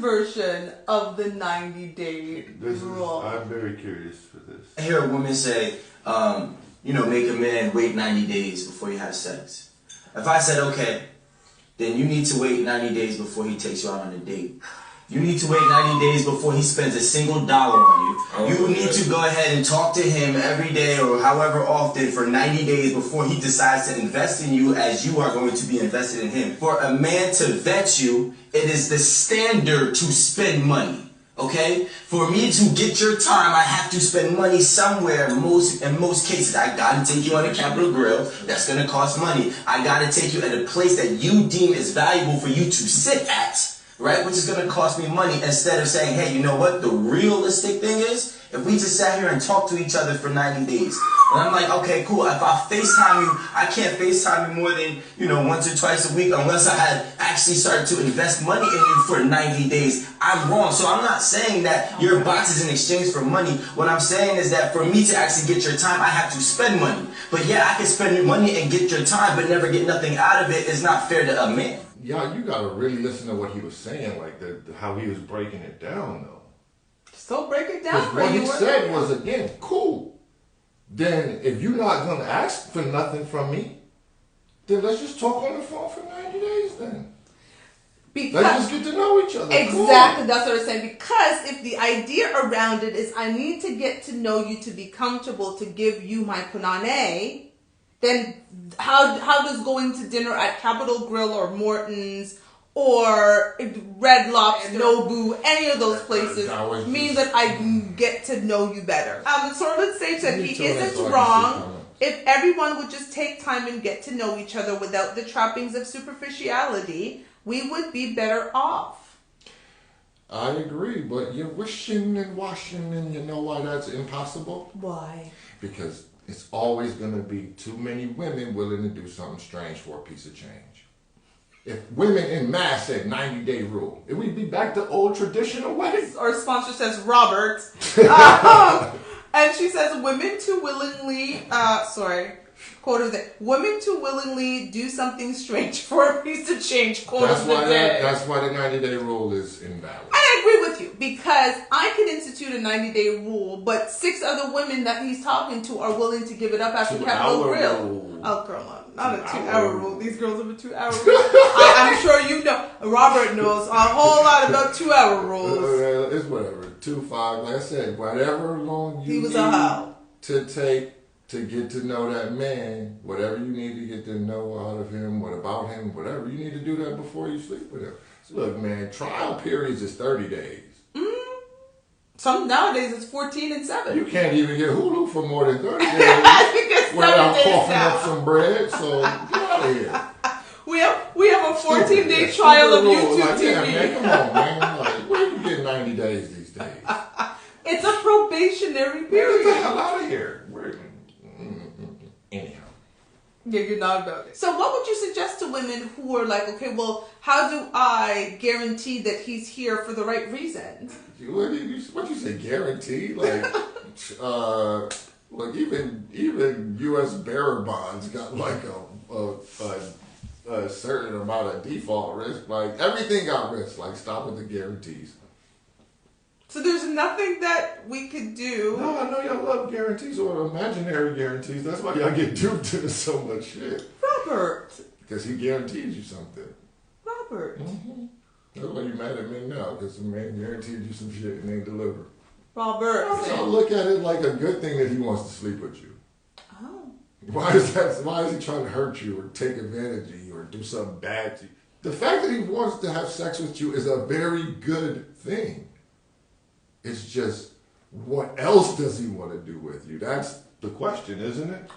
version of the 90-day rule? I'm very curious for this. I hear a woman say, make a man wait 90 days before you have sex. If I said, okay, then you need to wait 90 days before he takes you out on a date. You need to wait 90 days before he spends a single dollar on you. You need to go ahead and talk to him every day or however often for 90 days before he decides to invest in you as you are going to be invested in him. For a man to vet you, it is the standard to spend money. Okay? For me to get your time, I have to spend money somewhere. In most cases, I gotta take you on a Capital Grille. That's gonna cost money. I gotta take you at a place that you deem is valuable for you to sit at. Right? Which is going to cost me money instead of saying, hey, you know what? The realistic thing is, if we just sat here and talked to each other for 90 days, and I'm like, okay, cool. If I FaceTime you, I can't FaceTime you more than, once or twice a week unless I had actually started to invest money in you for 90 days. I'm wrong. So I'm not saying that your box is in exchange for money. What I'm saying is that for me to actually get your time, I have to spend money. But yeah, I can spend your money and get your time, but never get nothing out of it. It's not fair to a man. Yeah, you gotta really listen to what he was saying, like how he was breaking it down, though. So break it down for what you. What he said was, again, cool. Then if you're not gonna ask for nothing from me, then let's just talk on the phone for 90 days then. Let's just get to know each other. Exactly, that's what I'm saying. Because if the idea around it is I need to get to know you to be comfortable to give you my punane, then how does going to dinner at Capital Grille or Morton's or Red Lobster, Nobu, any of those places mean that I can get to know you better? Sorlet states that he isn't wrong if everyone would just take time and get to know each other without the trappings of superficiality. We would be better off. I agree, but you're wishing and washing, and you know why that's impossible? Why? Because it's always going to be too many women willing to do something strange for a piece of change. If women in mass said 90-day rule, it would be back to old traditional ways. Our sponsor says Robert. And she says, women too willingly, quote of the day, women too willingly do something strange for a piece of change, quote of the day. That's why the 90-day rule is invalid. I agree with you, because I could institute a 90-day rule, but 6 other women that he's talking to are willing to give it up after Capital Grille. Oh, girl, not a 2-hour rule. These girls have a 2-hour rule. I'm sure you know. Robert knows a whole lot about 2-hour rules. It's whatever. 2, 5, like I said, whatever long you need to take to get to know that man, whatever you need to get to know out of him, what about him, whatever, you need to do that before you sleep with him. So look, man, trial periods is 30 days. Some nowadays it's 14 and 7. You can't even get Hulu for more than 30 days without coughing up some bread, so get out of here. We have a 14-day trial of YouTube TV. Yeah, man, come on, man. Like, where you get 90 days these days? It's a probationary period. Get the hell out of here. Anyhow. Yeah, you're not about it. So what would you suggest to women who are like, okay, well, how do I guarantee that he's here for the right reasons? What you say, guarantee? Like, like even U.S. bearer bonds got like a certain amount of default risk. Like, everything got risk. Like, stop with the guarantees. So there's nothing that we could do. No, I know y'all love guarantees or imaginary guarantees. That's why y'all get duped into so much shit. Robert. Because he guarantees you something. Robert. Mm-hmm. That's why you mad at me now, because the man guaranteed you some shit and they deliver. Robert. So look at it like a good thing that he wants to sleep with you. Oh. Why is he trying to hurt you or take advantage of you or do something bad to you? The fact that he wants to have sex with you is a very good thing. It's just, what else does he want to do with you? That's the question, isn't it?